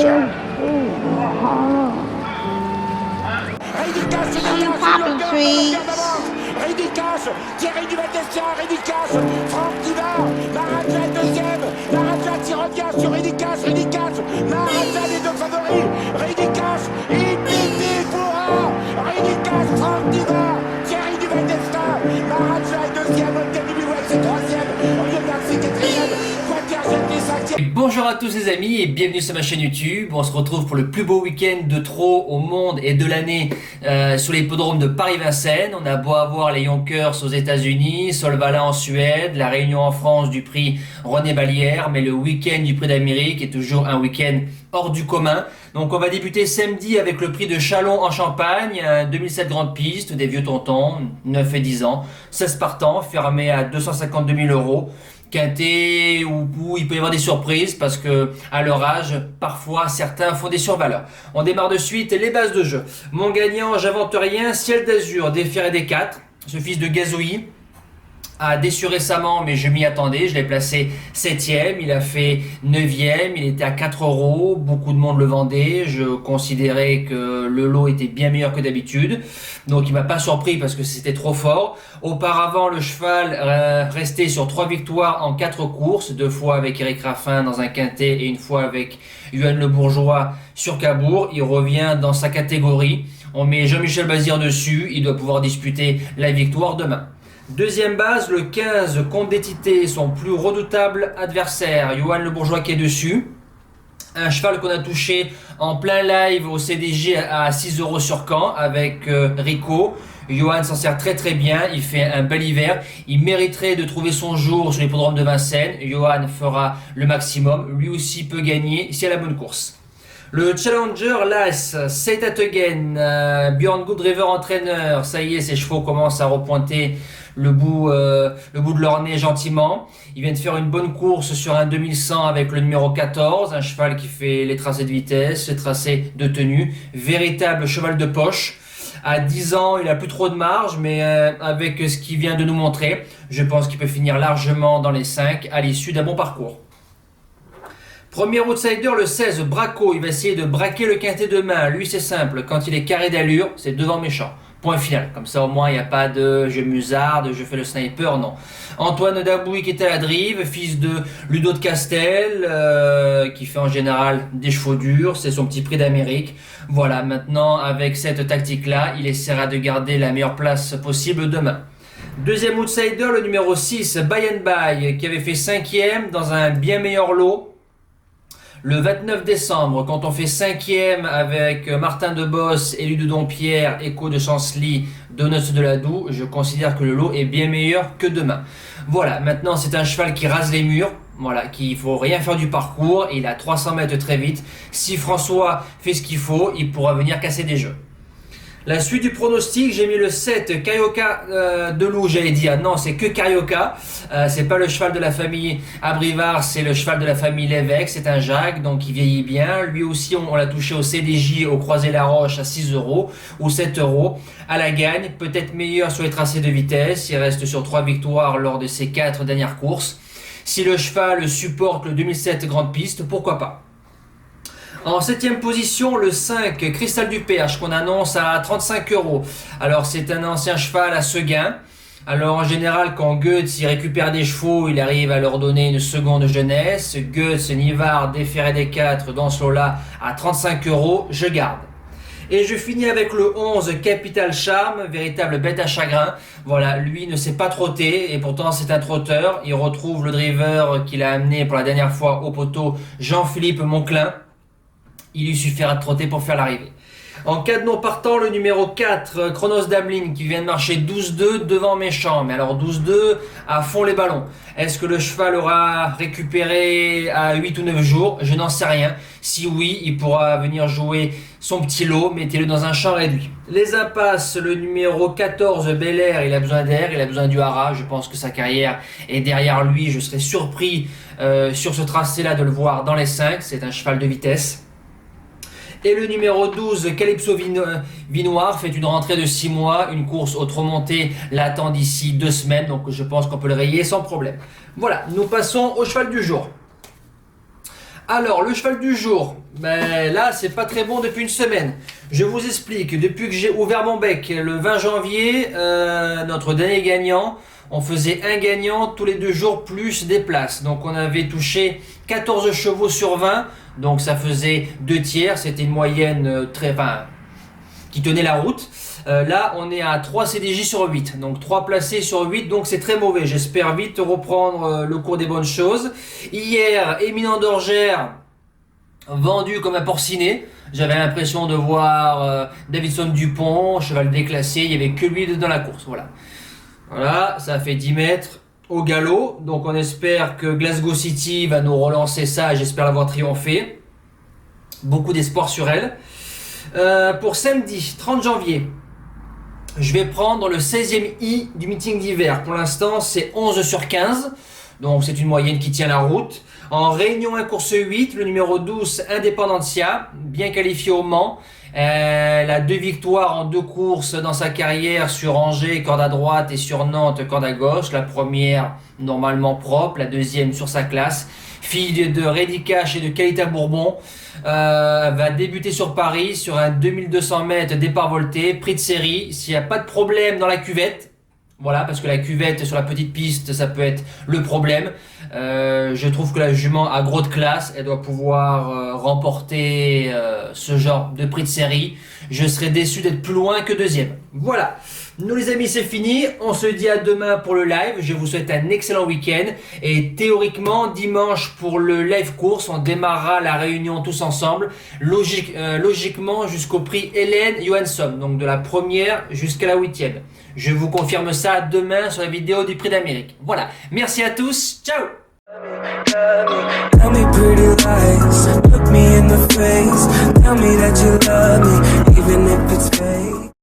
Poppy trees. Ridicache, Thierry Duval-Destia, Ridicache, Franck Diva, Maharaja deuxième, Maharaja qui revient sur Ridicache, Maharaja les deux favoris, Ridicache, Infinity Foura, Ridicache, Franck Diva, Thierry Duval-Destia, Maharaja est deuxième, Olga Biwell c'est troisième, Oriol Garcia quatrième, Quater cinquième. Bonjour à tous les amis et bienvenue sur ma chaîne YouTube. On se retrouve pour le plus beau week-end de trot au monde et de l'année sur l'hippodrome de Paris-Vincennes. On a beau avoir les Yonkers aux États-Unis, Solvala en Suède, la Réunion en France du prix René Ballière, mais le week-end du prix d'Amérique est toujours un week-end hors du commun. Donc on va débuter samedi avec le prix de Châlons en Champagne, 2007 grande piste, des vieux tontons, 9 et 10 ans, 16 partants, fermé à 252 000 €. Quintet où il peut y avoir des surprises parce que à leur âge, parfois certains font des survaleurs. On démarre de suite les bases de jeu. Mon gagnant, j'invente rien, Ciel d'Azur, des Fers et des 4, ce fils de Gazouilly a déçu récemment, mais je m'y attendais, je l'ai placé 7ème, il a fait 9ème, il était à 4 €, beaucoup de monde le vendait, je considérais que le lot était bien meilleur que d'habitude, donc il m'a pas surpris parce que c'était trop fort. Auparavant, le cheval restait sur 3 victoires en 4 courses, 2 fois avec Eric Raffin dans un quintet et une fois avec Yoann Le Bourgeois sur Cabourg. Il revient dans sa catégorie, on met Jean-Michel Bazir dessus, il doit pouvoir disputer la victoire demain. Deuxième base, le 15, Comte des Tités, son plus redoutable adversaire, Yoann Le Bourgeois qui est dessus. Un cheval qu'on a touché en plein live au CDJ à 6 € sur Caen avec Rico. Yoann s'en sert très très bien, il fait un bel hiver, il mériterait de trouver son jour sur l'hippodrome de Vincennes. Yoann fera le maximum, lui aussi peut gagner si elle a la bonne course. Le Challenger, l'As, Say That Again, Björn Goodriver entraîneur, ça y est, ses chevaux commencent à repointer le bout de leur nez gentiment. Il vient de faire une bonne course sur un 2100 avec le numéro 14, un cheval qui fait les tracés de vitesse, les tracés de tenue, véritable cheval de poche. À 10 ans, il a plus trop de marge, mais avec ce qu'il vient de nous montrer, je pense qu'il peut finir largement dans les 5 à l'issue d'un bon parcours. Premier outsider, le 16, Braco, il va essayer de braquer le quintet demain. Lui, c'est simple, quand il est carré d'allure, c'est devant méchant. Point final. Comme ça, au moins, il n'y a pas de je musarde, je fais le sniper, non. Antoine Dabouy qui est à la drive, fils de Ludo de Castel, qui fait en général des chevaux durs, c'est son petit prix d'Amérique. Voilà, maintenant, avec cette tactique-là, il essaiera de garder la meilleure place possible demain. Deuxième outsider, le numéro 6, By and By, qui avait fait 5ème dans un bien meilleur lot. Le 29 décembre, quand on fait 5ème avec Martin Debosse, Élu de Dompierre, Écho de Chancely, Donuts de la Doue, je considère que le lot est bien meilleur que demain. Voilà, maintenant c'est un cheval qui rase les murs, voilà, qu'il faut rien faire du parcours, il a 300 mètres très vite. Si François fait ce qu'il faut, il pourra venir casser des jeux. La suite du pronostic, j'ai mis le 7, Carioca de Loup, j'allais dire. Non, c'est que Carioca. C'est pas le cheval de la famille Abrivard, c'est le cheval de la famille Lévesque. C'est un Jacques, donc il vieillit bien. Lui aussi, on l'a touché au CDJ, au Croisé-la-Roche à 6 € ou 7 € à la gagne. Peut-être meilleur sur les tracés de vitesse. Il reste sur 3 victoires lors de ses 4 dernières courses. Si le cheval supporte le 2007 grande piste, pourquoi pas. En 7ème position, le 5, Cristal du Perche, qu'on annonce à 35 €. Alors, c'est un ancien cheval à Seguin. Alors, en général, quand Goetz il récupère des chevaux, il arrive à leur donner une seconde jeunesse. Goetz, Nivard, des Fers et des 4 dans ce lot-là à 35 €, je garde. Et je finis avec le 11, Capital Charme, véritable bête à chagrin. Voilà, lui ne sait pas trotter et pourtant c'est un trotteur. Il retrouve le driver qu'il a amené pour la dernière fois au poteau, Jean-Philippe Monclin. Il lui suffira de trotter pour faire l'arrivée. En cas de non partant, le numéro 4, Chronos Dablin, qui vient de marcher 12-2 devant Méchant. Mais alors 12-2 à fond les ballons. Est-ce que le cheval aura récupéré à 8 ou 9 jours? Je n'en sais rien. Si oui, il pourra venir jouer son petit lot. Mettez-le dans un champ réduit. Les impasses, le numéro 14, Bel Air, il a besoin d'air, il a besoin du hara. Je pense que sa carrière est derrière lui. Je serais surpris sur ce tracé-là de le voir dans les 5. C'est un cheval de vitesse. Et le numéro 12, Calypso Vinoir, fait une rentrée de 6 mois. Une course au trot monté l'attend d'ici 2 semaines. Donc je pense qu'on peut le rayer sans problème. Voilà, nous passons au cheval du jour. Alors, le cheval du jour, ben là, c'est pas très bon depuis une semaine. Je vous explique, depuis que j'ai ouvert mon bec le 20 janvier, notre dernier gagnant, on faisait un gagnant tous les 2 jours plus des places. Donc, on avait touché 14 chevaux sur 20, donc ça faisait 2 tiers, c'était une moyenne qui tenait la route. Là, on est à 3 CDJ sur 8, donc 3 placés sur 8, donc c'est très mauvais. J'espère vite reprendre le cours des bonnes choses. Hier, Éminent d'Orgère, vendu comme un porcinet. J'avais l'impression de voir Davidson Dupont, cheval déclassé, il n'y avait que lui dans la course. Voilà, ça fait 10 mètres au galop, donc on espère que Glasgow City va nous relancer ça, j'espère l'avoir triomphé. Beaucoup d'espoir sur elle. Pour samedi, 30 janvier, je vais prendre le 16e I du meeting d'hiver. Pour l'instant, c'est 11 sur 15. Donc, c'est une moyenne qui tient la route. En Réunion 1 course 8, le numéro 12, Independencia, bien qualifié au Mans. Elle a 2 victoires en 2 courses dans sa carrière sur Angers, corde à droite, et sur Nantes, corde à gauche. La première, normalement propre. La deuxième, sur sa classe. Fille de Reddy Cash et de Kalita Bourbon. Va débuter sur Paris sur un 2200 mètres départ volté, prix de série. S'il n'y a pas de problème dans la cuvette, voilà, parce que la cuvette sur la petite piste, ça peut être le problème. Je trouve que la jument a gros de classe, elle doit pouvoir remporter ce genre de prix de série. Je serais déçu d'être plus loin que deuxième. Voilà. Nous les amis, c'est fini. On se dit à demain pour le live. Je vous souhaite un excellent week-end. Et théoriquement, dimanche pour le live course, on démarrera la réunion tous ensemble. Logiquement jusqu'au prix Hélène Johansson. Donc de la première jusqu'à la 8e. Je vous confirme ça demain sur la vidéo du prix d'Amérique. Voilà. Merci à tous. Ciao! Tell me pretty lies, look me in the face. Tell me that you love me.